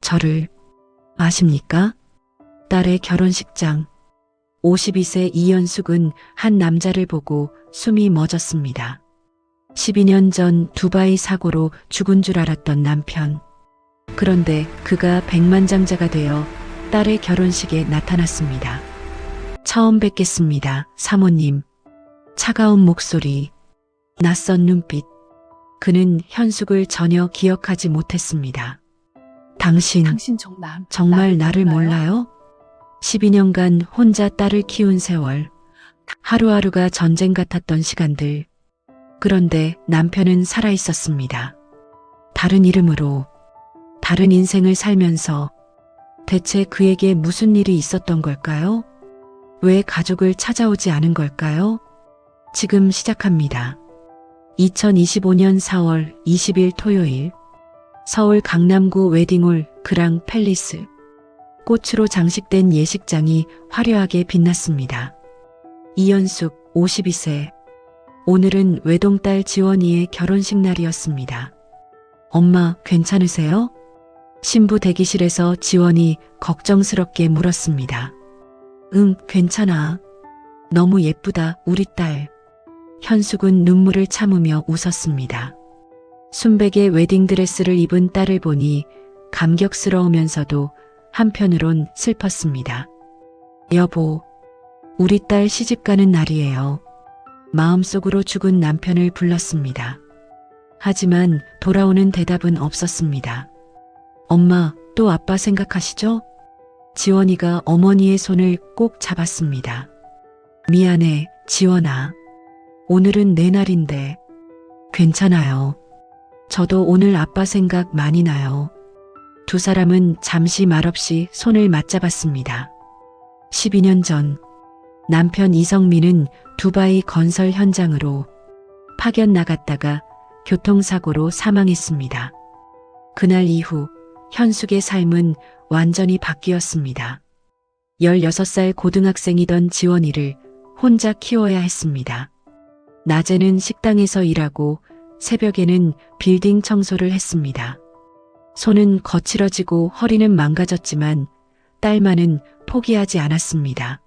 저를 아십니까? 딸의 결혼식장. 52세 이연숙은 한 남자를 보고 숨이 멎었습니다. 12년 전 두바이 사고로 죽은 줄 알았던 남편. 그런데 그가 백만장자가 되어 딸의 결혼식에 나타났습니다. 처음 뵙겠습니다, 사모님. 차가운 목소리, 낯선 눈빛. 그는 현숙을 전혀 기억하지 못했습니다. 당신 정말 나를 몰라요? 12년간 혼자 딸을 키운 세월. 하루하루가 전쟁 같았던 시간들. 그런데 남편은 살아 있었습니다. 다른 이름으로, 다른 인생을 살면서 대체 그에게 무슨 일이 있었던 걸까요? 왜 가족을 찾아오지 않은 걸까요? 지금 시작합니다. 2025년 4월 20일 토요일, 서울 강남구 웨딩홀 그랑 팰리스. 꽃으로 장식된 예식장이 화려하게 빛났습니다. 이연숙 52세. 오늘은 외동딸 지원이의 결혼식 날이었습니다. 엄마, 괜찮으세요? 신부 대기실에서 지원이 걱정스럽게 물었습니다. 응, 괜찮아. 너무 예쁘다, 우리 딸. 현숙은 눈물을 참으며 웃었습니다. 순백의 웨딩드레스를 입은 딸을 보니 감격스러우면서도 한편으론 슬펐습니다. 여보, 우리 딸 시집가는 날이에요. 마음속으로 죽은 남편을 불렀습니다. 하지만 돌아오는 대답은 없었습니다. 엄마, 또 아빠 생각하시죠? 지원이가 어머니의 손을 꼭 잡았습니다. 미안해, 지원아. 오늘은 내 날인데. 괜찮아요. 저도 오늘 아빠 생각 많이 나요. 두 사람은 잠시 말없이 손을 맞잡았습니다. 12년 전 남편 이성민은 두바이 건설 현장으로 파견 나갔다가 교통사고로 사망했습니다. 그날 이후 현숙의 삶은 완전히 바뀌었습니다. 16살 고등학생이던 지원이를 혼자 키워야 했습니다. 낮에는 식당에서 일하고 새벽에는 빌딩 청소를 했습니다. 손은 거칠어지고 허리는 망가졌지만 딸만은 포기하지 않았습니다.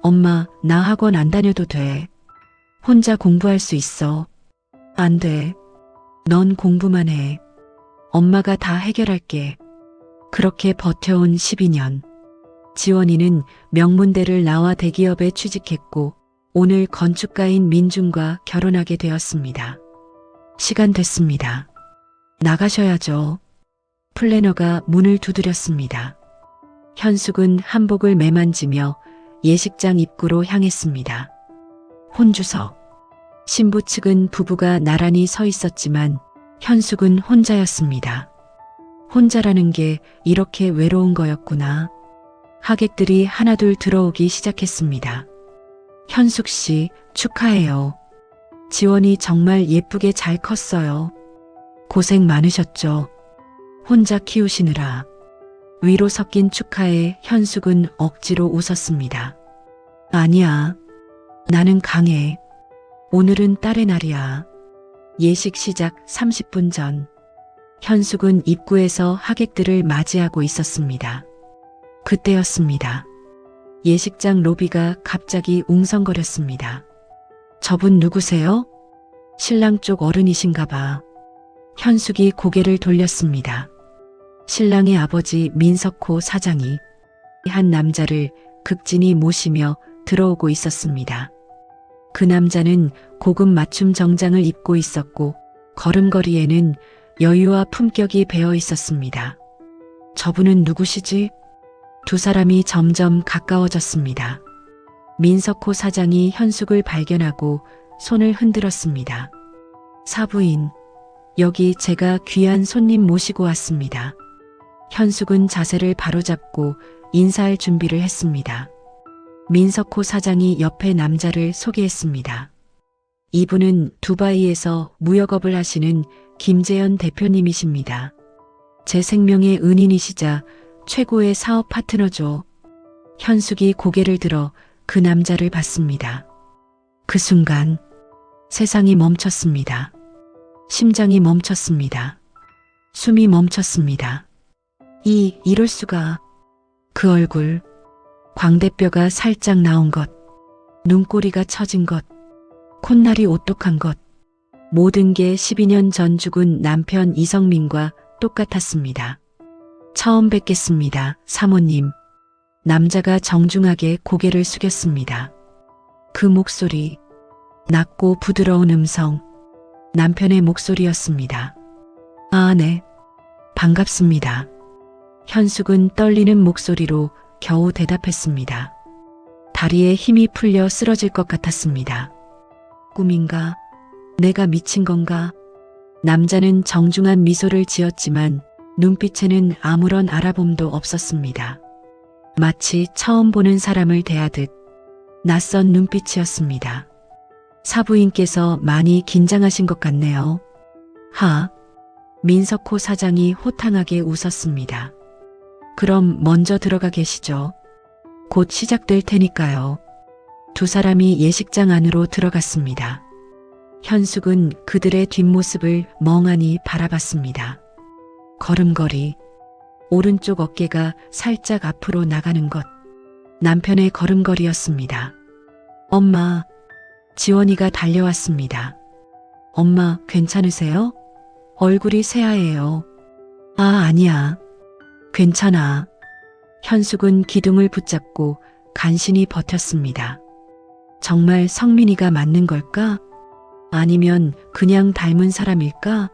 엄마, 나 학원 안 다녀도 돼. 혼자 공부할 수 있어. 안 돼. 넌 공부만 해. 엄마가 다 해결할게. 그렇게 버텨온 12년. 지원이는 명문대를 나와 대기업에 취직했고 오늘 건축가인 민준과 결혼하게 되었습니다. 시간 됐습니다. 나가셔야죠. 플래너가 문을 두드렸습니다. 현숙은 한복을 매만지며 예식장 입구로 향했습니다. 혼주석. 신부 측은 부부가 나란히 서 있었지만 현숙은 혼자였습니다. 혼자라는 게 이렇게 외로운 거였구나. 하객들이 하나둘 들어오기 시작했습니다. 현숙 씨, 축하해요. 지원이 정말 예쁘게 잘 컸어요. 고생 많으셨죠. 혼자 키우시느라. 위로 섞인 축하에 현숙은 억지로 웃었습니다. 아니야. 나는 강해. 오늘은 딸의 날이야. 예식 시작 30분 전. 현숙은 입구에서 하객들을 맞이하고 있었습니다. 그때였습니다. 예식장 로비가 갑자기 웅성거렸습니다. 저분 누구세요? 신랑 쪽 어른이신가 봐. 현숙이 고개를 돌렸습니다. 신랑의 아버지 민석호 사장이 한 남자를 극진히 모시며 들어오고 있었습니다. 그 남자는 고급 맞춤 정장을 입고 있었고 걸음걸이에는 여유와 품격이 배어 있었습니다. 저분은 누구시지? 두 사람이 점점 가까워졌습니다. 민석호 사장이 현숙을 발견하고 손을 흔들었습니다. 사부인, 여기 제가 귀한 손님 모시고 왔습니다. 현숙은 자세를 바로잡고 인사할 준비를 했습니다. 민석호 사장이 옆에 남자를 소개했습니다. 이분은 두바이에서 무역업을 하시는 김재현 대표님이십니다. 제 생명의 은인이시자 최고의 사업 파트너죠. 현숙이 고개를 들어 그 남자를 봤습니다. 그 순간 세상이 멈췄습니다. 심장이 멈췄습니다. 숨이 멈췄습니다. 이럴 수가. 그 얼굴, 광대뼈가 살짝 나온 것, 눈꼬리가 처진 것, 콧날이 오똑한 것, 모든 게 12년 전 죽은 남편 이성민과 똑같았습니다. 처음 뵙겠습니다, 사모님. 남자가 정중하게 고개를 숙였습니다. 그 목소리, 낮고 부드러운 음성, 남편의 목소리였습니다. 아, 네. 반갑습니다. 현숙은 떨리는 목소리로 겨우 대답했습니다. 다리에 힘이 풀려 쓰러질 것 같았습니다. 꿈인가? 내가 미친 건가? 남자는 정중한 미소를 지었지만 눈빛에는 아무런 알아봄도 없었습니다. 마치 처음 보는 사람을 대하듯 낯선 눈빛이었습니다. 사부인께서 많이 긴장하신 것 같네요. 민석호 사장이 호탕하게 웃었습니다. 그럼 먼저 들어가 계시죠. 곧 시작될 테니까요. 두 사람이 예식장 안으로 들어갔습니다. 현숙은 그들의 뒷모습을 멍하니 바라봤습니다. 걸음걸이, 오른쪽 어깨가 살짝 앞으로 나가는 것, 남편의 걸음걸이였습니다. 엄마, 지원이가 달려왔습니다. 엄마, 괜찮으세요? 얼굴이 새하얘요. 아니야. 괜찮아. 현숙은 기둥을 붙잡고 간신히 버텼습니다. 정말 성민이가 맞는 걸까? 아니면 그냥 닮은 사람일까?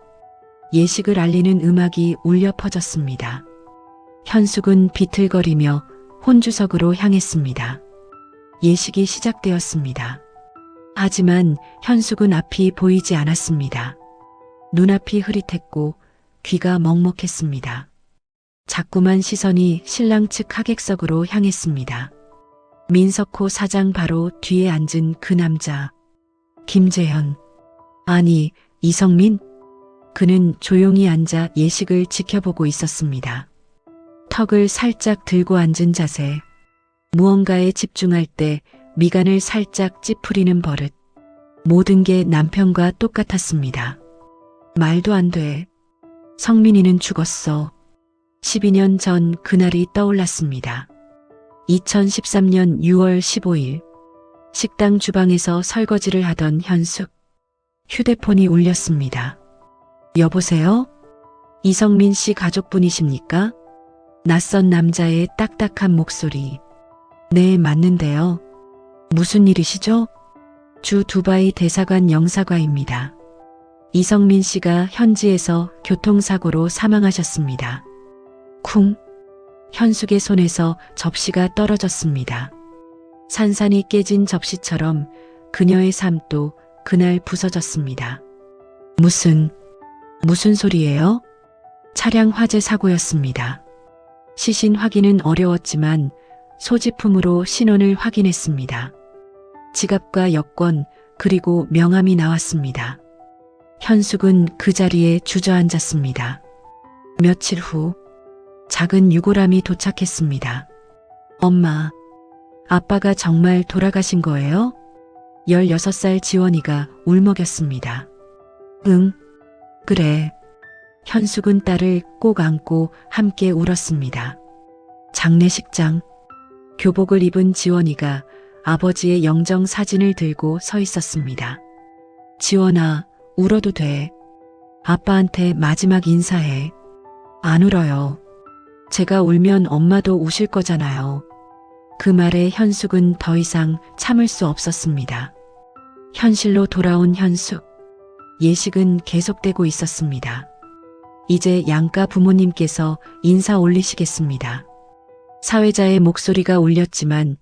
예식을 알리는 음악이 울려 퍼졌습니다. 현숙은 비틀거리며 혼주석으로 향했습니다. 예식이 시작되었습니다. 하지만 현숙은 앞이 보이지 않았습니다. 눈앞이 흐릿했고 귀가 먹먹했습니다. 자꾸만 시선이 신랑 측 하객석으로 향했습니다. 민석호 사장 바로 뒤에 앉은 그 남자. 김재현. 아니, 이성민? 그는 조용히 앉아 예식을 지켜보고 있었습니다. 턱을 살짝 들고 앉은 자세. 무언가에 집중할 때 미간을 살짝 찌푸리는 버릇. 모든 게 남편과 똑같았습니다. 말도 안 돼. 성민이는 죽었어. 12년 전 그날이 떠올랐습니다. 2013년 6월 15일 식당 주방에서 설거지를 하던 현숙. 휴대폰이 울렸습니다. 여보세요? 이성민 씨 가족분이십니까? 낯선 남자의 딱딱한 목소리. 네, 맞는데요. 무슨 일이시죠? 주 두바이 대사관 영사과입니다. 이성민 씨가 현지에서 교통사고로 사망하셨습니다. 쿵. 현숙의 손에서 접시가 떨어졌습니다. 산산이 깨진 접시처럼 그녀의 삶도 그날 부서졌습니다. 무슨 소리예요? 차량 화재 사고였습니다. 시신 확인은 어려웠지만 소지품으로 신원을 확인했습니다. 지갑과 여권 그리고 명함이 나왔습니다. 현숙은 그 자리에 주저앉았습니다. 며칠 후 작은 유골함이 도착했습니다. 엄마, 아빠가 정말 돌아가신 거예요? 16살 지원이가 울먹였습니다. 응, 그래. 현숙은 딸을 꼭 안고 함께 울었습니다. 장례식장. 교복을 입은 지원이가 아버지의 영정 사진을 들고 서 있었습니다. 지원아, 울어도 돼. 아빠한테 마지막 인사해. 안 울어요. 제가 울면 엄마도 우실 거잖아요. 그 말에 현숙은 더 이상 참을 수 없었습니다. 현실로 돌아온 현숙. 예식은 계속되고 있었습니다. 이제 양가 부모님께서 인사 올리시겠습니다. 사회자의 목소리가 울렸지만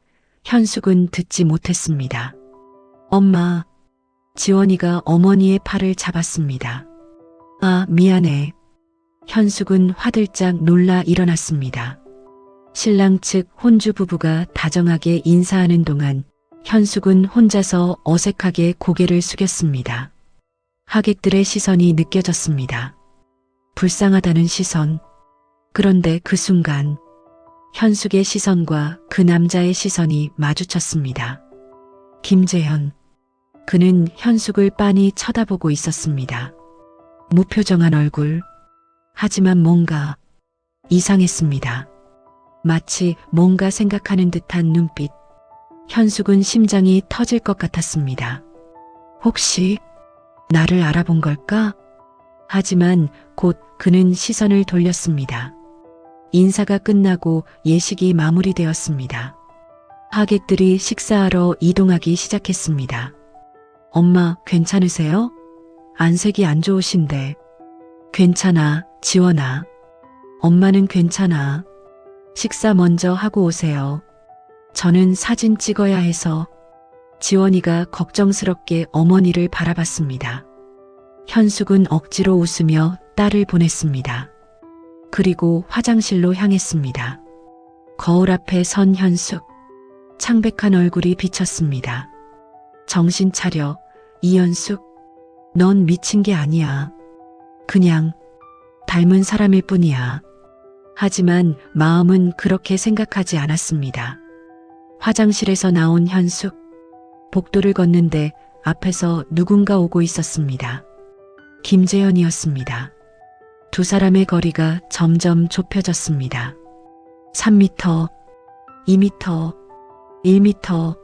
현숙은 듣지 못했습니다. 엄마. 지원이가 어머니의 팔을 잡았습니다. 아, 미안해. 현숙은 화들짝 놀라 일어났습니다. 신랑 측 혼주 부부가 다정하게 인사하는 동안 현숙은 혼자서 어색하게 고개를 숙였습니다. 하객들의 시선이 느껴졌습니다. 불쌍하다는 시선. 그런데 그 순간 현숙의 시선과 그 남자의 시선이 마주쳤습니다. 김재현. 그는 현숙을 빤히 쳐다보고 있었습니다. 무표정한 얼굴. 하지만 뭔가 이상했습니다. 마치 뭔가 생각하는 듯한 눈빛. 현숙은 심장이 터질 것 같았습니다. 혹시 나를 알아본 걸까? 하지만 곧 그는 시선을 돌렸습니다. 인사가 끝나고 예식이 마무리되었습니다. 하객들이 식사하러 이동하기 시작했습니다. 엄마, 괜찮으세요? 안색이 안 좋으신데. 괜찮아, 지원아. 엄마는 괜찮아. 식사 먼저 하고 오세요. 저는 사진 찍어야 해서. 지원이가 걱정스럽게 어머니를 바라봤습니다. 현숙은 억지로 웃으며 딸을 보냈습니다. 그리고 화장실로 향했습니다. 거울 앞에 선 현숙. 창백한 얼굴이 비쳤습니다. 정신 차려, 이현숙. 넌 미친 게 아니야. 그냥 닮은 사람일 뿐이야. 하지만 마음은 그렇게 생각하지 않았습니다. 화장실에서 나온 현숙. 복도를 걷는데 앞에서 누군가 오고 있었습니다. 김재현이었습니다. 두 사람의 거리가 점점 좁혀졌습니다. 3m, 2m, 1m.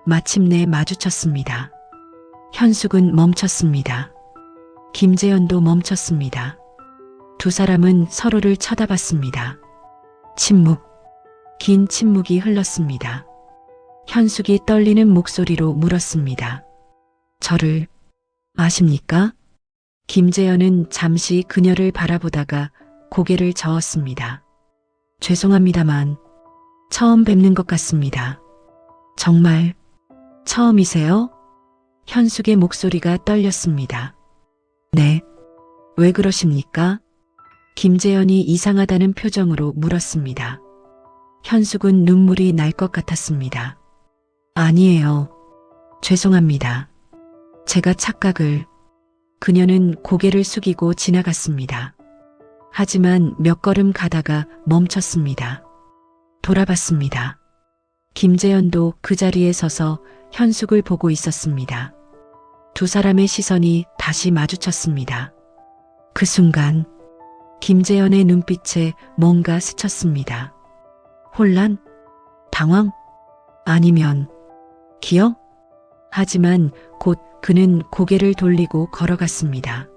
마침내 마주쳤습니다. 현숙은 멈췄습니다. 김재현도 멈췄습니다. 두 사람은 서로를 쳐다봤습니다. 침묵, 긴 침묵이 흘렀습니다. 현숙이 떨리는 목소리로 물었습니다. 저를 아십니까? 김재현은 잠시 그녀를 바라보다가 고개를 저었습니다. 죄송합니다만 처음 뵙는 것 같습니다. 정말 처음이세요? 현숙의 목소리가 떨렸습니다. 네. 왜 그러십니까? 김재현이 이상하다는 표정으로 물었습니다. 현숙은 눈물이 날 것 같았습니다. 아니에요. 죄송합니다. 제가 착각을. 그녀는 고개를 숙이고 지나갔습니다. 하지만 몇 걸음 가다가 멈췄습니다. 돌아봤습니다. 김재현도 그 자리에 서서 현숙을 보고 있었습니다. 두 사람의 시선이 다시 마주쳤습니다. 그 순간 김재현의 눈빛에 뭔가 스쳤습니다. 혼란? 당황? 아니면 기억? 하지만 곧 그는 고개를 돌리고 걸어갔습니다.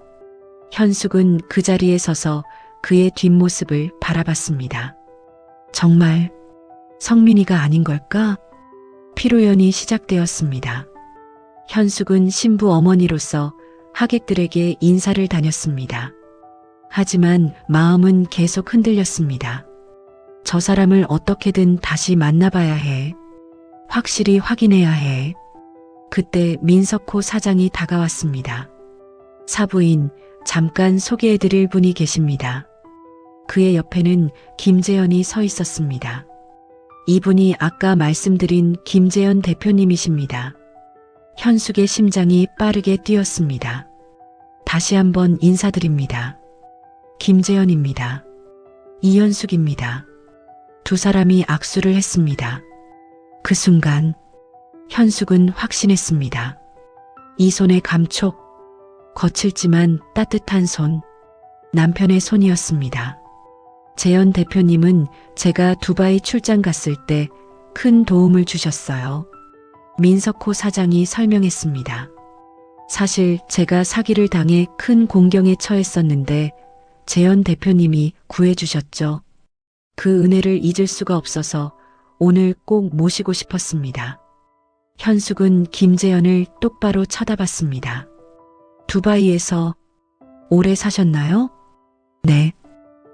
현숙은 그 자리에 서서 그의 뒷모습을 바라봤습니다. 정말 성민이가 아닌 걸까? 피로연이 시작되었습니다. 현숙은 신부 어머니로서 하객들에게 인사를 다녔습니다. 하지만 마음은 계속 흔들렸습니다. 저 사람을 어떻게든 다시 만나봐야 해. 확실히 확인해야 해. 그때 민석호 사장이 다가왔습니다. 사부인, 잠깐 소개해드릴 분이 계십니다. 그의 옆에는 김재현이 서 있었습니다. 이분이 아까 말씀드린 김재현 대표님이십니다. 현숙의 심장이 빠르게 뛰었습니다. 다시 한번 인사드립니다. 김재현입니다. 이현숙입니다. 두 사람이 악수를 했습니다. 그 순간 현숙은 확신했습니다. 이 손의 감촉, 거칠지만 따뜻한 손, 남편의 손이었습니다. 재현 대표님은 제가 두바이 출장 갔을 때 큰 도움을 주셨어요. 민석호 사장이 설명했습니다. 사실 제가 사기를 당해 큰 공경에 처했었는데 재현 대표님이 구해주셨죠. 그 은혜를 잊을 수가 없어서 오늘 꼭 모시고 싶었습니다. 현숙은 김재현을 똑바로 쳐다봤습니다. 두바이에서 오래 사셨나요? 네.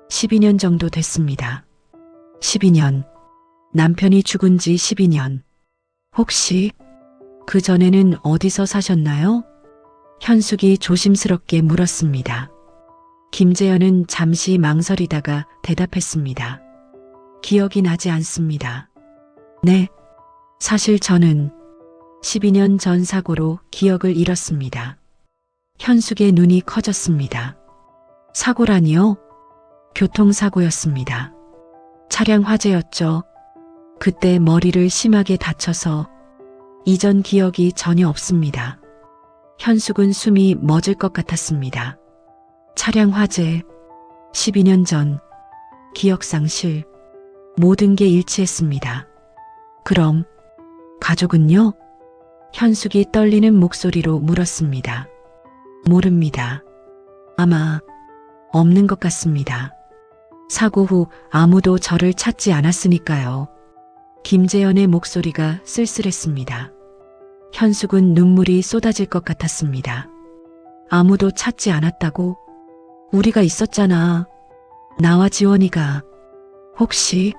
12년 정도 됐습니다. 12년. 남편이 죽은 지 12년. 혹시 그 전에는 어디서 사셨나요? 현숙이 조심스럽게 물었습니다. 김재현은 잠시 망설이다가 대답했습니다. 기억이 나지 않습니다. 네. 사실 저는 12년 전 사고로 기억을 잃었습니다. 현숙의 눈이 커졌습니다. 사고라니요? 교통사고였습니다. 차량 화재였죠. 그때 머리를 심하게 다쳐서 이전 기억이 전혀 없습니다. 현숙은 숨이 멎을 것 같았습니다. 차량 화재, 12년 전, 기억상실, 모든 게 일치했습니다. 그럼 가족은요? 현숙이 떨리는 목소리로 물었습니다. 모릅니다. 아마 없는 것 같습니다. 사고 후 아무도 저를 찾지 않았으니까요. 김재현의 목소리가 쓸쓸했습니다. 현숙은 눈물이 쏟아질 것 같았습니다. 아무도 찾지 않았다고? 우리가 있었잖아. 나와 지원이가. 혹시?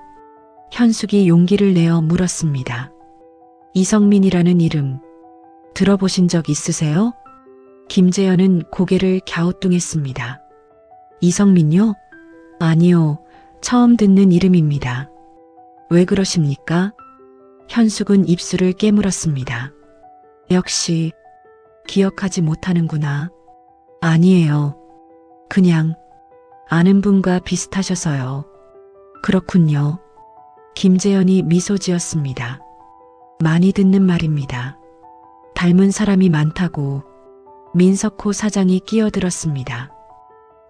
현숙이 용기를 내어 물었습니다. 이성민이라는 이름 들어보신 적 있으세요? 김재현은 고개를 갸우뚱했습니다. 이성민요? 아니요. 처음 듣는 이름입니다. 왜 그러십니까? 현숙은 입술을 깨물었습니다. 역시 기억하지 못하는구나. 아니에요. 그냥 아는 분과 비슷하셔서요. 그렇군요. 김재현이 미소 지었습니다. 많이 듣는 말입니다. 닮은 사람이 많다고. 민석호 사장이 끼어들었습니다.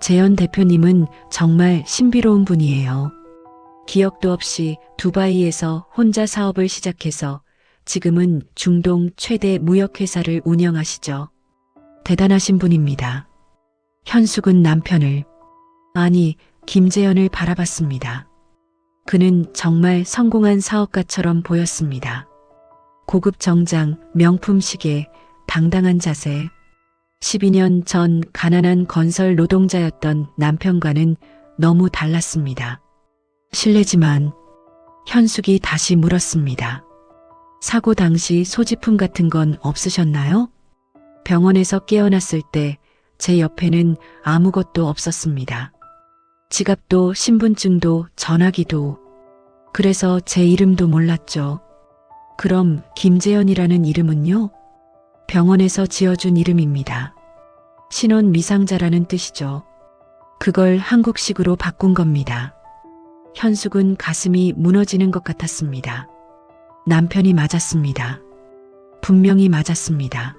재현 대표님은 정말 신비로운 분이에요. 기억도 없이 두바이에서 혼자 사업을 시작해서 지금은 중동 최대 무역회사를 운영하시죠. 대단하신 분입니다. 현숙은 남편을, 아니, 김재현을 바라봤습니다. 그는 정말 성공한 사업가처럼 보였습니다. 고급 정장, 명품 시계, 당당한 자세. 12년 전 가난한 건설 노동자였던 남편과는 너무 달랐습니다. 실례지만 현숙이 다시 물었습니다. 사고 당시 소지품 같은 건 없으셨나요? 병원에서 깨어났을 때 제 옆에는 아무것도 없었습니다. 지갑도 신분증도 전화기도. 그래서 제 이름도 몰랐죠. 그럼 김재현이라는 이름은요? 병원에서 지어준 이름입니다. 신원 미상자라는 뜻이죠. 그걸 한국식으로 바꾼 겁니다. 현숙은 가슴이 무너지는 것 같았습니다. 남편이 맞았습니다. 분명히 맞았습니다.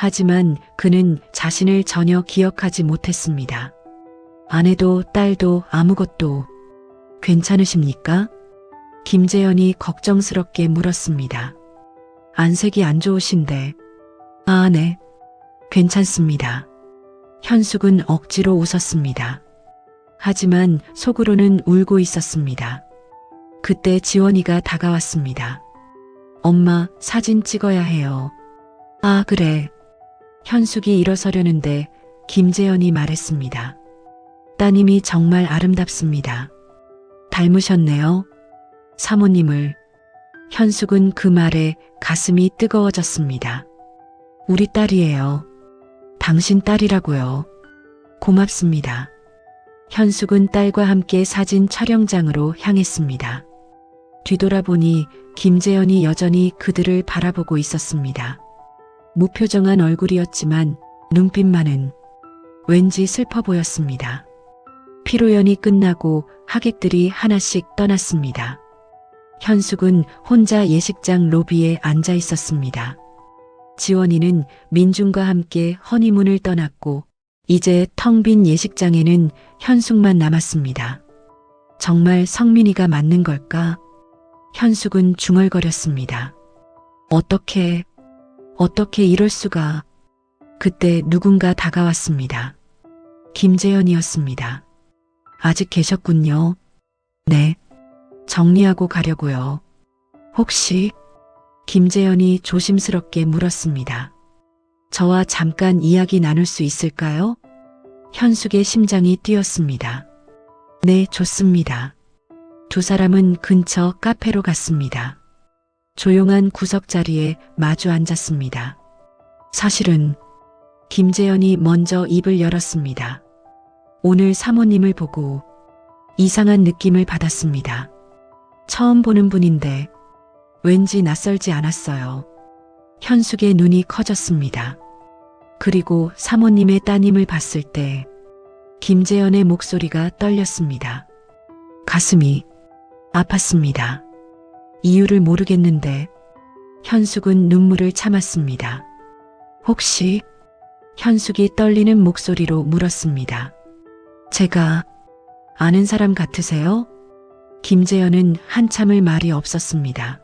하지만 그는 자신을 전혀 기억하지 못했습니다. 아내도 딸도 아무것도. 괜찮으십니까? 김재현이 걱정스럽게 물었습니다. 안색이 안 좋으신데. 아, 네. 괜찮습니다. 현숙은 억지로 웃었습니다. 하지만 속으로는 울고 있었습니다. 그때 지원이가 다가왔습니다. 엄마, 사진 찍어야 해요. 아, 그래. 현숙이 일어서려는데 김재현이 말했습니다. 따님이 정말 아름답습니다. 닮으셨네요. 사모님을. 현숙은 그 말에 가슴이 뜨거워졌습니다. 우리 딸이에요. 당신 딸이라고요. 고맙습니다. 현숙은 딸과 함께 사진 촬영장으로 향했습니다. 뒤돌아보니 김재현이 여전히 그들을 바라보고 있었습니다. 무표정한 얼굴이었지만 눈빛만은 왠지 슬퍼 보였습니다. 피로연이 끝나고 하객들이 하나씩 떠났습니다. 현숙은 혼자 예식장 로비에 앉아 있었습니다. 지원이는 민중과 함께 허니문을 떠났고 이제 텅 빈 예식장에는 현숙만 남았습니다. 정말 성민이가 맞는 걸까? 현숙은 중얼거렸습니다. 어떻게 이럴 수가. 그때 누군가 다가왔습니다. 김재현이었습니다. 아직 계셨군요. 네. 정리하고 가려고요. 혹시? 김재현이 조심스럽게 물었습니다. 저와 잠깐 이야기 나눌 수 있을까요? 현숙의 심장이 뛰었습니다. 네, 좋습니다. 두 사람은 근처 카페로 갔습니다. 조용한 구석자리에 마주 앉았습니다. 사실은 김재현이 먼저 입을 열었습니다. 오늘 사모님을 보고 이상한 느낌을 받았습니다. 처음 보는 분인데 왠지 낯설지 않았어요. 현숙의 눈이 커졌습니다. 그리고 사모님의 따님을 봤을 때 김재현의 목소리가 떨렸습니다. 가슴이 아팠습니다. 이유를 모르겠는데 현숙은 눈물을 참았습니다. 혹시? 현숙이 떨리는 목소리로 물었습니다. 제가 아는 사람 같으세요? 김재현은 한참을 말이 없었습니다.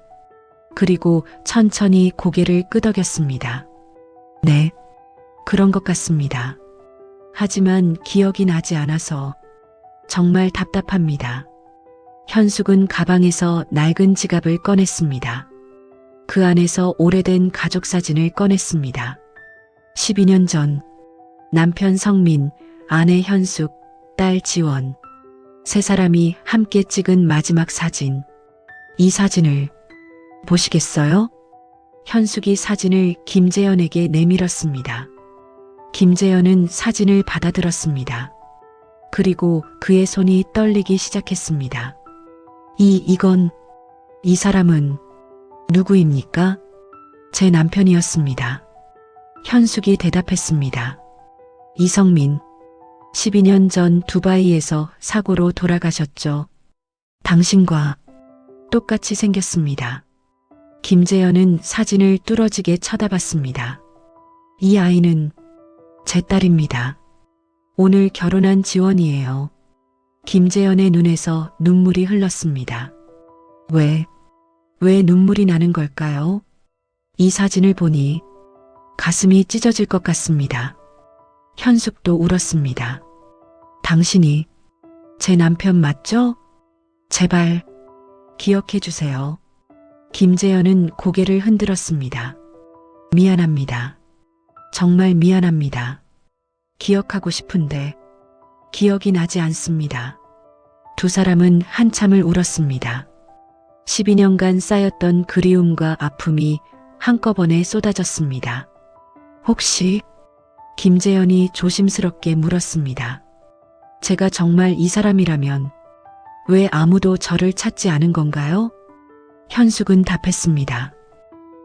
그리고 천천히 고개를 끄덕였습니다. 네, 그런 것 같습니다. 하지만 기억이 나지 않아서 정말 답답합니다. 현숙은 가방에서 낡은 지갑을 꺼냈습니다. 그 안에서 오래된 가족 사진을 꺼냈습니다. 12년 전 남편 성민, 아내 현숙, 딸 지원, 세 사람이 함께 찍은 마지막 사진. 이 사진을 보시겠어요? 현숙이 사진을 김재현에게 내밀었습니다. 김재현은 사진을 받아들었습니다. 그리고 그의 손이 떨리기 시작했습니다. 이 사람은 누구입니까? 제 남편이었습니다. 현숙이 대답했습니다. 이성민, 12년 전 두바이에서 사고로 돌아가셨죠. 당신과 똑같이 생겼습니다. 김재현은 사진을 뚫어지게 쳐다봤습니다. 이 아이는 제 딸입니다. 오늘 결혼한 지원이에요. 김재현의 눈에서 눈물이 흘렀습니다. 왜 눈물이 나는 걸까요? 이 사진을 보니 가슴이 찢어질 것 같습니다. 현숙도 울었습니다. 당신이 제 남편 맞죠? 제발 기억해 주세요. 김재현은 고개를 흔들었습니다. 미안합니다. 정말 미안합니다. 기억하고 싶은데 기억이 나지 않습니다. 두 사람은 한참을 울었습니다. 12년간 쌓였던 그리움과 아픔이 한꺼번에 쏟아졌습니다. 혹시? 김재현이 조심스럽게 물었습니다. 제가 정말 이 사람이라면 왜 아무도 저를 찾지 않은 건가요? 현숙은 답했습니다.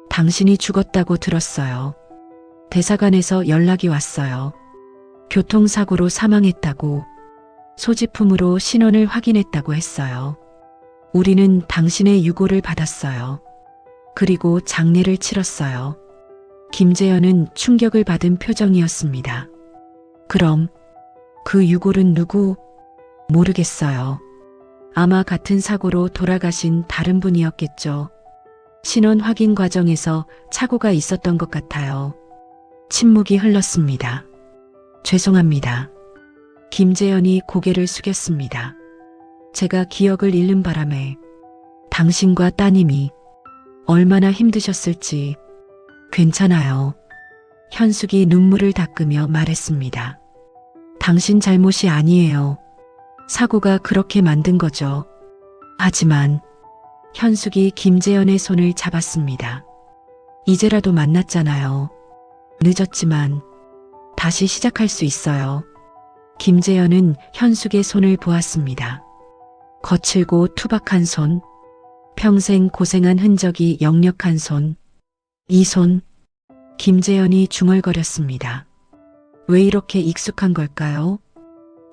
당신이 죽었다고 들었어요. 대사관에서 연락이 왔어요. 교통사고로 사망했다고, 소지품으로 신원을 확인했다고 했어요. 우리는 당신의 유고를 받았어요. 그리고 장례를 치렀어요. 김재현은 충격을 받은 표정이었습니다. 그럼 그 유골은 누구? 모르겠어요. 아마 같은 사고로 돌아가신 다른 분이었겠죠. 신원 확인 과정에서 착오가 있었던 것 같아요. 침묵이 흘렀습니다. 죄송합니다. 김재현이 고개를 숙였습니다. 제가 기억을 잃는 바람에 당신과 따님이 얼마나 힘드셨을지. 괜찮아요. 현숙이 눈물을 닦으며 말했습니다. 당신 잘못이 아니에요. 사고가 그렇게 만든 거죠. 하지만 현숙이 김재현의 손을 잡았습니다. 이제라도 만났잖아요. 늦었지만 다시 시작할 수 있어요. 김재현은 현숙의 손을 보았습니다. 거칠고 투박한 손, 평생 고생한 흔적이 역력한 손. 이 손, 김재현이 중얼거렸습니다. 왜 이렇게 익숙한 걸까요?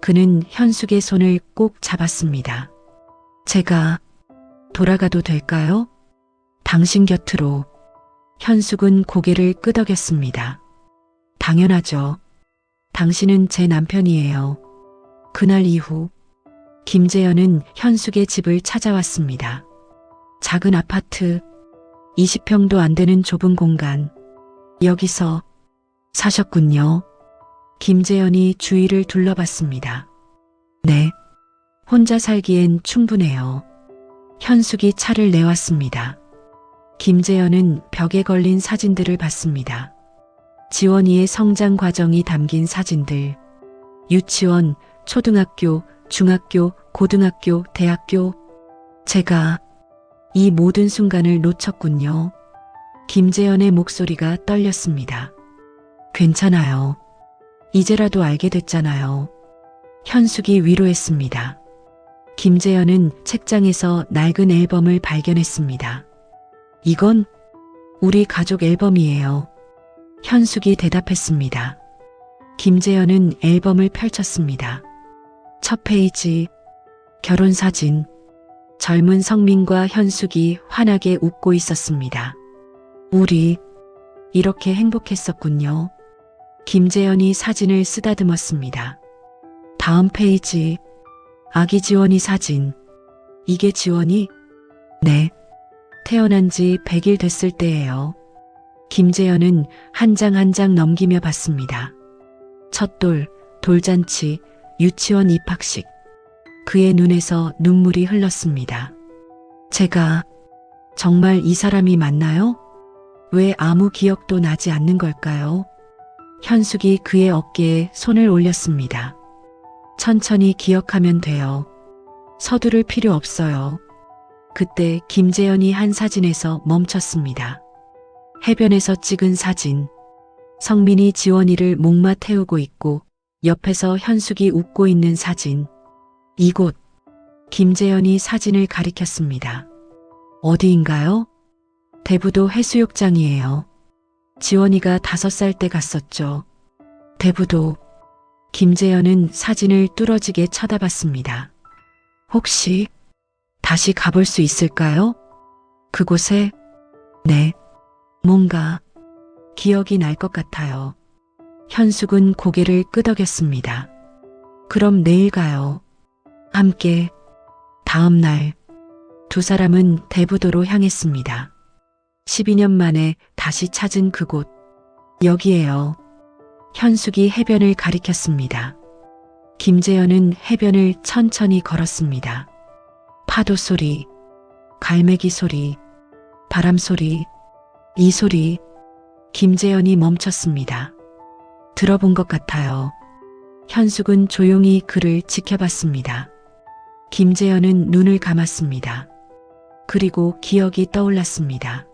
그는 현숙의 손을 꼭 잡았습니다. 제가 돌아가도 될까요? 당신 곁으로. 현숙은 고개를 끄덕였습니다. 당연하죠. 당신은 제 남편이에요. 그날 이후 김재현은 현숙의 집을 찾아왔습니다. 작은 아파트, 20평도 안 되는 좁은 공간. 여기서 사셨군요. 김재현이 주위를 둘러봤습니다. 네, 혼자 살기엔 충분해요. 현숙이 차를 내왔습니다. 김재현은 벽에 걸린 사진들을 봤습니다. 지원이의 성장 과정이 담긴 사진들. 유치원, 초등학교, 중학교, 고등학교, 대학교. 제가 이 모든 순간을 놓쳤군요. 김재현의 목소리가 떨렸습니다. 괜찮아요. 이제라도 알게 됐잖아요. 현숙이 위로했습니다. 김재현은 책장에서 낡은 앨범을 발견했습니다. 이건 우리 가족 앨범이에요. 현숙이 대답했습니다. 김재현은 앨범을 펼쳤습니다. 첫 페이지, 결혼사진. 젊은 성민과 현숙이 환하게 웃고 있었습니다. 우리 이렇게 행복했었군요. 김재현이 사진을 쓰다듬었습니다. 다음 페이지, 아기 지원이 사진. 이게 지원이? 네. 태어난 지 100일 됐을 때예요. 김재현은 한 장 한 장 넘기며 봤습니다. 첫돌, 돌잔치, 유치원 입학식. 그의 눈에서 눈물이 흘렀습니다. 제가 정말 이 사람이 맞나요? 왜 아무 기억도 나지 않는 걸까요? 현숙이 그의 어깨에 손을 올렸습니다. 천천히 기억하면 돼요. 서두를 필요 없어요. 그때 김재현이 한 사진에서 멈췄습니다. 해변에서 찍은 사진. 성민이 지원이를 목마 태우고 있고 옆에서 현숙이 웃고 있는 사진. 이곳. 김재현이 사진을 가리켰습니다. 어디인가요? 대부도 해수욕장이에요. 지원이가 5살 때 갔었죠. 대부도. 김재현은 사진을 뚫어지게 쳐다봤습니다. 혹시 다시 가볼 수 있을까요? 그곳에? 네. 뭔가 기억이 날 것 같아요. 현숙은 고개를 끄덕였습니다. 그럼 내일 가요. 함께. 다음 날 두 사람은 대부도로 향했습니다. 12년 만에 다시 찾은 그곳. 여기에요. 현숙이 해변을 가리켰습니다. 김재현은 해변을 천천히 걸었습니다. 파도 소리, 갈매기 소리, 바람 소리, 이 소리. 김재현이 멈췄습니다. 들어본 것 같아요. 현숙은 조용히 그를 지켜봤습니다. 김재현은 눈을 감았습니다. 그리고 기억이 떠올랐습니다.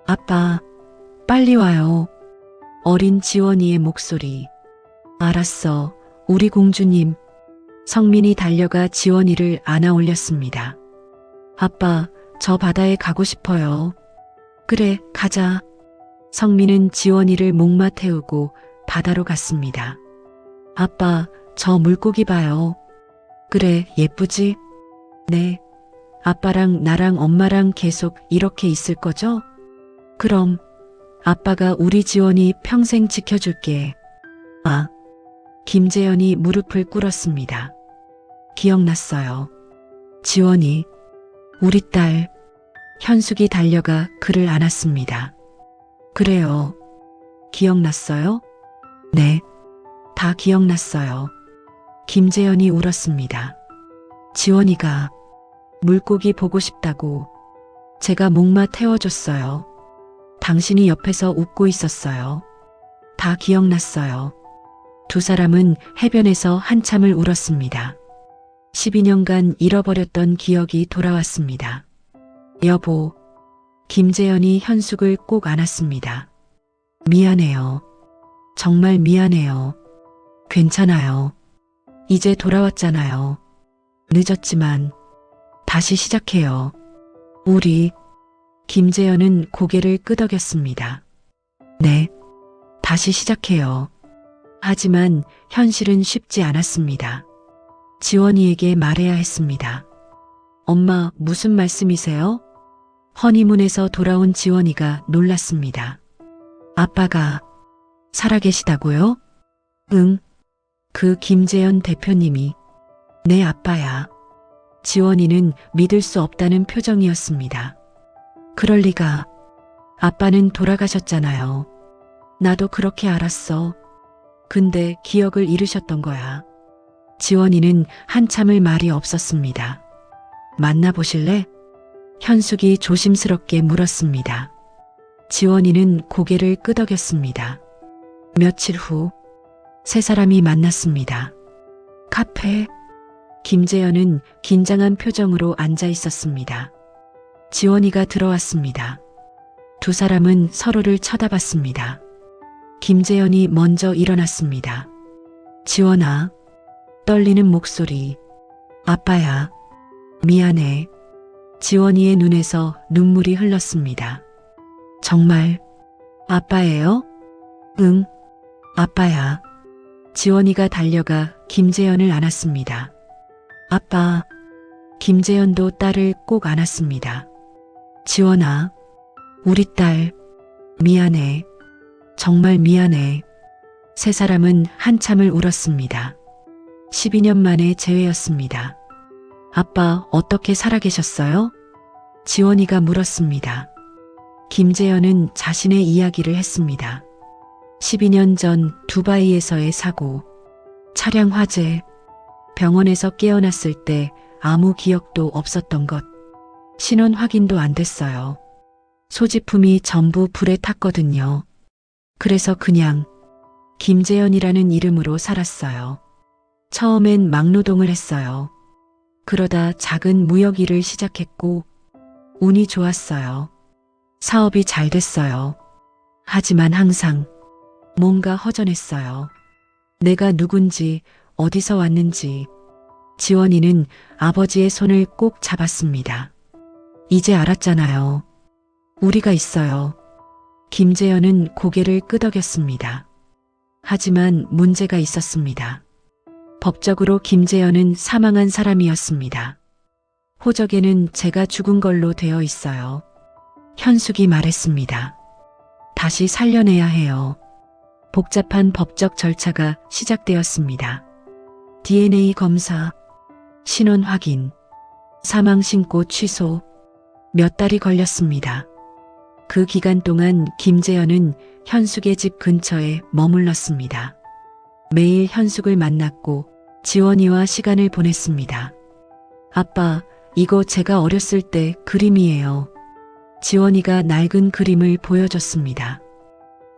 아빠, 빨리 와요. 어린 지원이의 목소리. 알았어, 우리 공주님. 성민이 달려가 지원이를 안아 올렸습니다. 아빠, 저 바다에 가고 싶어요. 그래, 가자. 성민은 지원이를 목마 태우고 바다로 갔습니다. 아빠, 저 물고기 봐요. 그래, 예쁘지? 네. 아빠랑 나랑 엄마랑 계속 이렇게 있을 거죠? 그럼 아빠가 우리 지원이 평생 지켜줄게. 아. 김재현이 무릎을 꿇었습니다. 기억났어요. 지원이, 우리 딸. 현숙이 달려가 그를 안았습니다. 그래요. 기억났어요? 네. 다 기억났어요. 김재현이 울었습니다. 지원이가 물고기 보고 싶다고. 제가 목마 태워줬어요. 당신이 옆에서 웃고 있었어요. 다 기억났어요. 두 사람은 해변에서 한참을 울었습니다. 12년간 잃어버렸던 기억이 돌아왔습니다. 여보. 김재현이 현숙을 꼭 안았습니다. 미안해요. 정말 미안해요. 괜찮아요. 이제 돌아왔잖아요. 늦었지만 다시 시작해요. 우리. 김재현은 고개를 끄덕였습니다. 네. 다시 시작해요. 하지만 현실은 쉽지 않았습니다. 지원이에게 말해야 했습니다. 엄마, 무슨 말씀이세요? 허니문에서 돌아온 지원이가 놀랐습니다. 아빠가 살아계시다고요? 응. 그 김재현 대표님이 내 아빠야. 지원이는 믿을 수 없다는 표정이었습니다. 그럴 리가. 아빠는 돌아가셨잖아요. 나도 그렇게 알았어. 근데 기억을 잃으셨던 거야. 지원이는 한참을 말이 없었습니다. 만나보실래? 현숙이 조심스럽게 물었습니다. 지원이는 고개를 끄덕였습니다. 며칠 후, 세 사람이 만났습니다. 카페. 김재현은 긴장한 표정으로 앉아 있었습니다. 지원이가 들어왔습니다. 두 사람은 서로를 쳐다봤습니다. 김재현이 먼저 일어났습니다. 지원아. 떨리는 목소리. 아빠야. 미안해. 지원이의 눈에서 눈물이 흘렀습니다. 정말 아빠예요? 응. 아빠야. 지원이가 달려가 김재현을 안았습니다. 아빠. 김재현도 딸을 꼭 안았습니다. 지원아. 우리 딸. 미안해. 정말 미안해. 세 사람은 한참을 울었습니다. 12년 만의 재회였습니다. 아빠 어떻게 살아계셨어요? 지원이가 물었습니다. 김재현은 자신의 이야기를 했습니다. 12년 전 두바이에서의 사고, 차량 화재, 병원에서 깨어났을 때 아무 기억도 없었던 것, 신원 확인도 안 됐어요. 소지품이 전부 불에 탔거든요. 그래서 그냥 김재현이라는 이름으로 살았어요. 처음엔 막노동을 했어요. 그러다 작은 무역 일을 시작했고 운이 좋았어요. 사업이 잘 됐어요. 하지만 항상 뭔가 허전했어요. 내가 누군지, 어디서 왔는지. 지원이는 아버지의 손을 꼭 잡았습니다. 이제 알았잖아요. 우리가 있어요. 김재현은 고개를 끄덕였습니다. 하지만 문제가 있었습니다. 법적으로 김재현은 사망한 사람이었습니다. 호적에는 제가 죽은 걸로 되어 있어요. 현숙이 말했습니다. 다시 살려내야 해요. 복잡한 법적 절차가 시작되었습니다. DNA 검사, 신원 확인, 사망 신고 취소, 몇 달이 걸렸습니다. 그 기간 동안 김재현은 현숙의 집 근처에 머물렀습니다. 매일 현숙을 만났고 지원이와 시간을 보냈습니다. 아빠, 이거 제가 어렸을 때 그림이에요. 지원이가 낡은 그림을 보여줬습니다.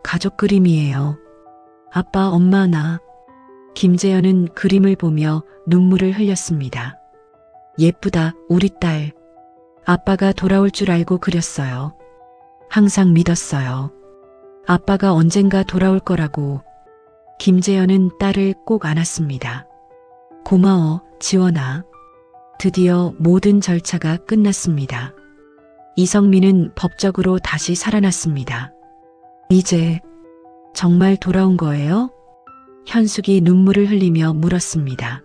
가족 그림이에요. 아빠, 엄마, 나. 김재현은 그림을 보며 눈물을 흘렸습니다. 예쁘다, 우리 딸. 아빠가 돌아올 줄 알고 그렸어요. 항상 믿었어요. 아빠가 언젠가 돌아올 거라고. 김재현은 딸을 꼭 안았습니다. 고마워, 지원아. 드디어 모든 절차가 끝났습니다. 이성민은 법적으로 다시 살아났습니다. 이제 정말 돌아온 거예요? 현숙이 눈물을 흘리며 물었습니다.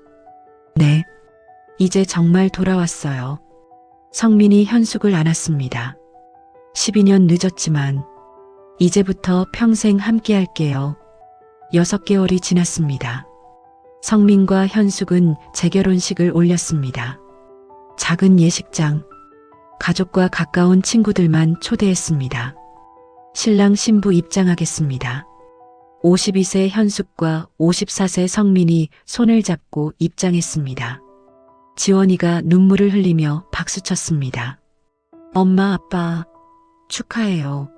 네, 이제 정말 돌아왔어요. 성민이 현숙을 안았습니다. 12년 늦었지만 이제부터 평생 함께 할게요. 6개월이 지났습니다. 성민과 현숙은 재결혼식을 올렸습니다. 작은 예식장, 가족과 가까운 친구들만 초대했습니다. 신랑 신부 입장하겠습니다. 52세 현숙과 54세 성민이 손을 잡고 입장했습니다. 지원이가 눈물을 흘리며 박수쳤습니다. 엄마, 아빠, 축하해요.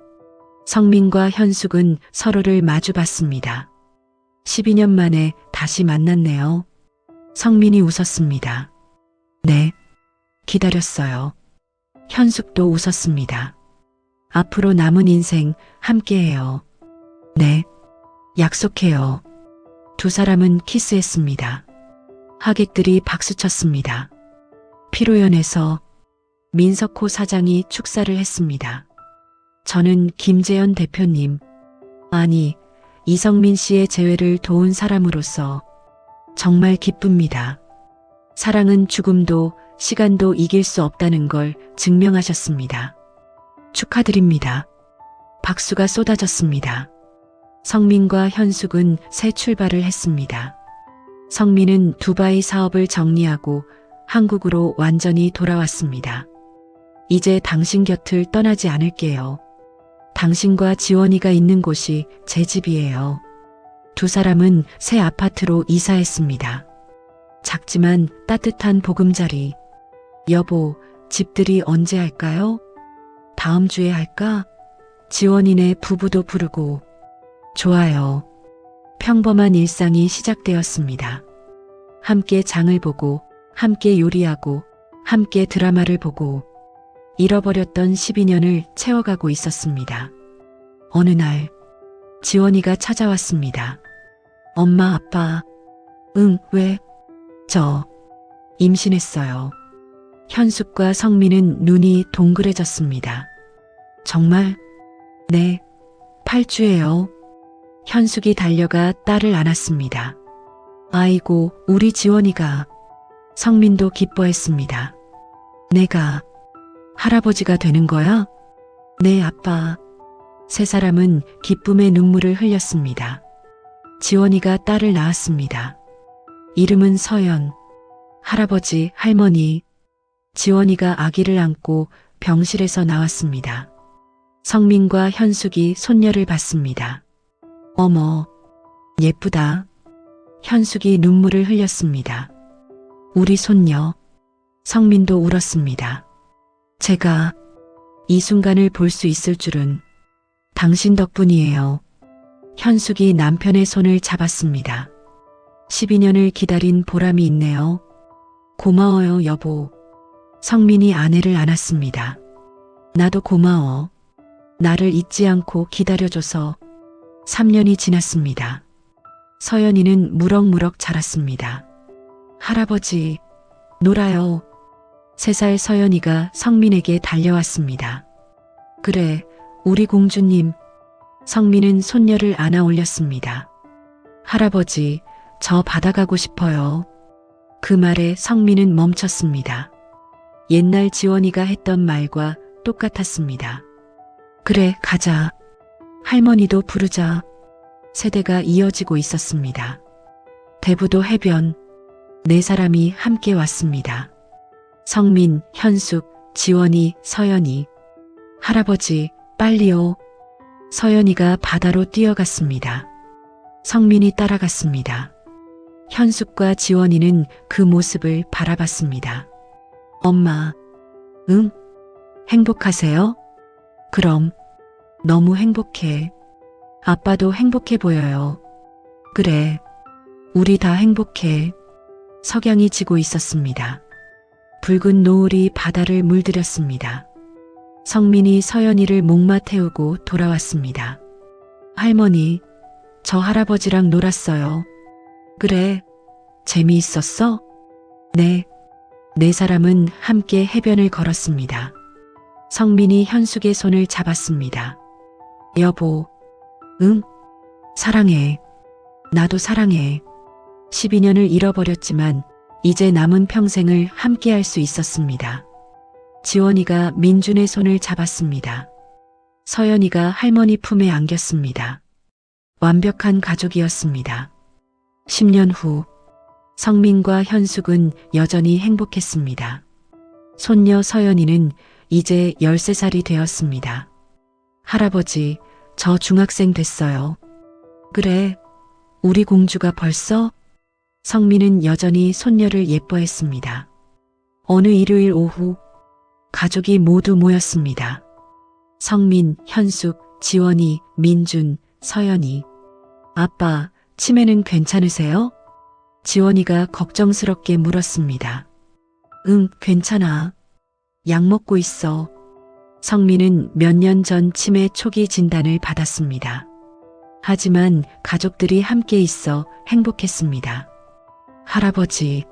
성민과 현숙은 서로를 마주봤습니다. 12년 만에 다시 만났네요. 성민이 웃었습니다. 네, 기다렸어요. 현숙도 웃었습니다. 앞으로 남은 인생 함께해요. 네, 약속해요. 두 사람은 키스했습니다. 하객들이 박수쳤습니다. 피로연에서 민석호 사장이 축사를 했습니다. 저는 김재현 대표님, 아니 이성민 씨의 재회를 도운 사람으로서 정말 기쁩니다. 사랑은 죽음도 시간도 이길 수 없다는 걸 증명하셨습니다. 축하드립니다. 박수가 쏟아졌습니다. 성민과 현숙은 새 출발을 했습니다. 성민은 두바이 사업을 정리하고 한국으로 완전히 돌아왔습니다. 이제 당신 곁을 떠나지 않을게요. 당신과 지원이가 있는 곳이 제 집이에요. 두 사람은 새 아파트로 이사했습니다. 작지만 따뜻한 보금자리. 여보, 집들이 언제 할까요? 다음 주에 할까? 지원이네 부부도 부르고. 좋아요. 평범한 일상이 시작되었습니다. 함께 장을 보고, 함께 요리하고, 함께 드라마를 보고, 잃어버렸던 12년을 채워가고 있었습니다. 어느 날, 지원이가 찾아왔습니다. 엄마, 아빠. 응, 왜? 저 임신했어요. 현숙과 성민은 눈이 동그래졌습니다. 정말? 네, 8주예요. 현숙이 달려가 딸을 안았습니다. 아이고, 우리 지원이가. 성민도 기뻐했습니다. 내가 할아버지가 되는 거야? 네, 아빠. 세 사람은 기쁨의 눈물을 흘렸습니다. 지원이가 딸을 낳았습니다. 이름은 서연. 할아버지, 할머니, 지원이가 아기를 안고 병실에서 나왔습니다. 성민과 현숙이 손녀를 봤습니다. 어머, 예쁘다. 현숙이 눈물을 흘렸습니다. 우리 손녀. 성민도 울었습니다. 제가 이 순간을 볼 수 있을 줄은 당신 덕분이에요. 현숙이 남편의 손을 잡았습니다. 12년을 기다린 보람이 있네요. 고마워요, 여보. 성민이 아내를 안았습니다. 나도 고마워. 나를 잊지 않고 기다려줘서 3년이 지났습니다. 서연이는 무럭무럭 자랐습니다. 할아버지, 놀아요. 3살 서연이가 성민에게 달려왔습니다. 그래, 우리 공주님. 성민은 손녀를 안아 올렸습니다. 할아버지, 저 바다 가고 싶어요. 그 말에 성민은 멈췄습니다. 옛날 지원이가 했던 말과 똑같았습니다. 그래, 가자. 할머니도 부르자. 세대가 이어지고 있었습니다. 대부도 해변. 4사람이 함께 왔습니다. 성민, 현숙, 지원이, 서연이. 할아버지, 빨리요. 서연이가 바다로 뛰어갔습니다. 성민이 따라갔습니다. 현숙과 지원이는 그 모습을 바라봤습니다. 엄마, 응? 행복하세요? 그럼, 너무 행복해. 아빠도 행복해 보여요. 그래, 우리 다 행복해. 석양이 지고 있었습니다. 붉은 노을이 바다를 물들였습니다. 성민이 서연이를 목마 태우고 돌아왔습니다. 할머니, 저 할아버지랑 놀았어요. 그래, 재미있었어? 네. 4사람은 함께 해변을 걸었습니다. 성민이 현숙의 손을 잡았습니다. 여보, 응? 사랑해. 나도 사랑해. 12년을 잃어버렸지만 이제 남은 평생을 함께 할 수 있었습니다. 지원이가 민준의 손을 잡았습니다. 서연이가 할머니 품에 안겼습니다. 완벽한 가족이었습니다. 10년 후, 성민과 현숙은 여전히 행복했습니다. 손녀 서연이는 이제 13살이 되었습니다. 할아버지, 저 중학생 됐어요. 그래, 우리 공주가 벌써? 성민은 여전히 손녀를 예뻐했습니다. 어느 일요일 오후, 가족이 모두 모였습니다. 성민, 현숙, 지원이, 민준, 서연이. 아빠, 치매는 괜찮으세요? 지원이가 걱정스럽게 물었습니다. 응, 괜찮아. 약 먹고 있어. 성민은 몇 년 전 치매 초기 진단을 받았습니다. 하지만 가족들이 함께 있어 행복했습니다. 할아버지,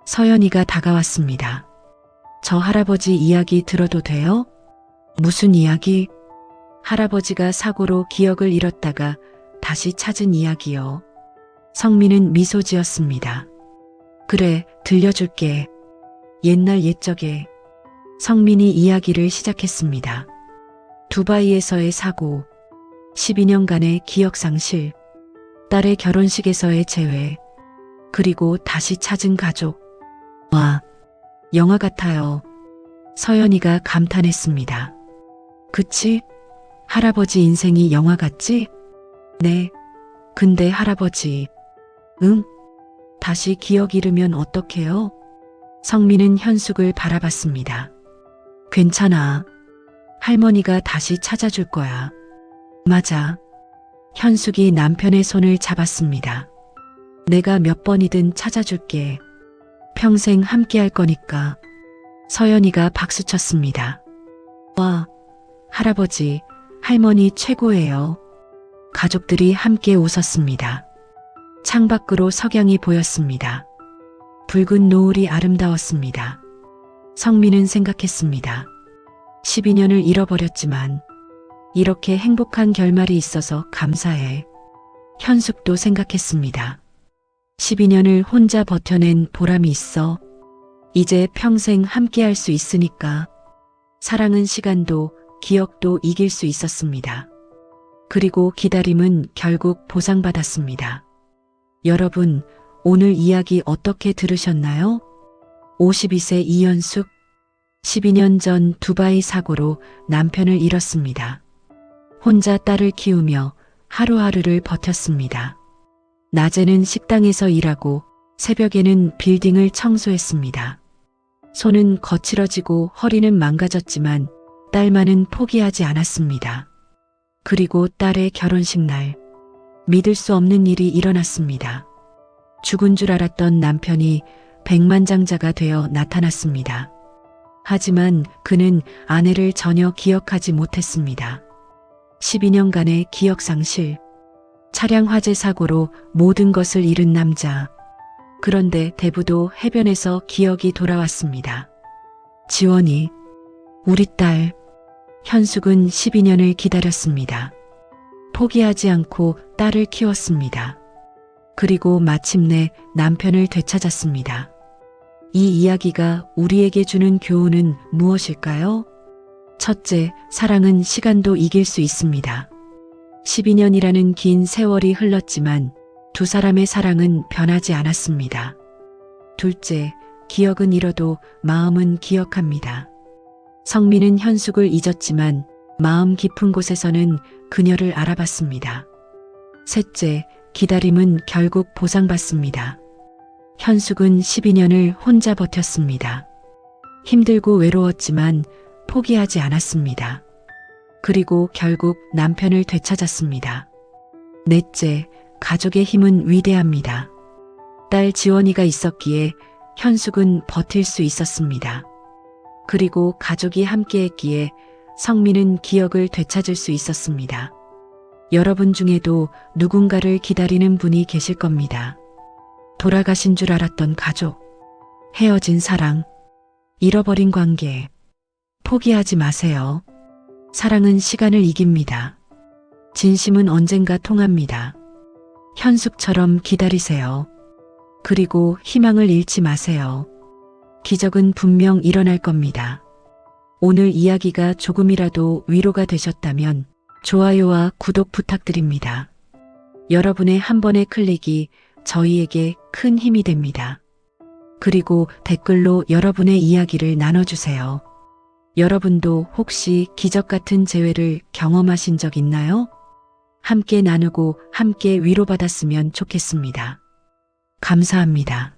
서연이가 다가왔습니다. 저 할아버지 이야기 들어도 돼요? 무슨 이야기? 할아버지가 사고로 기억을 잃었다가 다시 찾은 이야기요. 성민은 미소 지었습니다. 그래, 들려줄게. 옛날 옛적에. 성민이 이야기를 시작했습니다. 두바이에서의 사고, 12년간의 기억상실, 딸의 결혼식에서의 재회, 그리고 다시 찾은 가족. 와, 영화 같아요. 서연이가 감탄했습니다. 그치? 할아버지 인생이 영화 같지? 네. 근데 할아버지, 응? 다시 기억 잃으면 어떡해요? 성민은 현숙을 바라봤습니다. 괜찮아. 할머니가 다시 찾아줄 거야. 맞아. 현숙이 남편의 손을 잡았습니다. 내가 몇 번이든 찾아줄게. 평생 함께 할 거니까. 서연이가 박수쳤습니다. 와, 할아버지, 할머니 최고예요. 가족들이 함께 웃었습니다. 창밖으로 석양이 보였습니다. 붉은 노을이 아름다웠습니다. 성민은 생각했습니다. 12년을 잃어버렸지만 이렇게 행복한 결말이 있어서 감사해. 현숙도 생각했습니다. 12년을 혼자 버텨낸 보람이 있어. 이제 평생 함께 할 수 있으니까. 사랑은 시간도 기억도 이길 수 있었습니다. 그리고 기다림은 결국 보상받았습니다. 여러분, 오늘 이야기 어떻게 들으셨나요? 52세 이현숙, 12년 전 두바이 사고로 남편을 잃었습니다. 혼자 딸을 키우며 하루하루를 버텼습니다. 낮에는 식당에서 일하고 새벽에는 빌딩을 청소했습니다. 손은 거칠어지고 허리는 망가졌지만 딸만은 포기하지 않았습니다. 그리고 딸의 결혼식 날, 믿을 수 없는 일이 일어났습니다. 죽은 줄 알았던 남편이 백만장자가 되어 나타났습니다. 하지만 그는 아내를 전혀 기억하지 못했습니다. 12년간의 기억상실, 차량 화재 사고로 모든 것을 잃은 남자. 그런데 대부도 해변에서 기억이 돌아왔습니다. 지원이, 우리 딸, 현숙은 12년을 기다렸습니다. 포기하지 않고 딸을 키웠습니다. 그리고 마침내 남편을 되찾았습니다. 이 이야기가 우리에게 주는 교훈은 무엇일까요? 첫째, 사랑은 시간도 이길 수 있습니다. 12년이라는 긴 세월이 흘렀지만 두 사람의 사랑은 변하지 않았습니다. 둘째, 기억은 잃어도 마음은 기억합니다. 성민은 현숙을 잊었지만 마음 깊은 곳에서는 그녀를 알아봤습니다. 셋째, 기다림은 결국 보상받습니다. 현숙은 12년을 혼자 버텼습니다. 힘들고 외로웠지만 포기하지 않았습니다. 그리고 결국 남편을 되찾았습니다. 넷째, 가족의 힘은 위대합니다. 딸 지원이가 있었기에 현숙은 버틸 수 있었습니다. 그리고 가족이 함께했기에 성민은 기억을 되찾을 수 있었습니다. 여러분 중에도 누군가를 기다리는 분이 계실 겁니다. 돌아가신 줄 알았던 가족, 헤어진 사랑, 잃어버린 관계. 포기하지 마세요. 사랑은 시간을 이깁니다. 진심은 언젠가 통합니다. 현숙처럼 기다리세요. 그리고 희망을 잃지 마세요. 기적은 분명 일어날 겁니다. 오늘 이야기가 조금이라도 위로가 되셨다면 좋아요와 구독 부탁드립니다. 여러분의 한 번의 클릭이 저희에게 큰 힘이 됩니다. 그리고 댓글로 여러분의 이야기를 나눠주세요. 여러분도 혹시 기적 같은 재회를 경험하신 적 있나요? 함께 나누고 함께 위로받았으면 좋겠습니다. 감사합니다.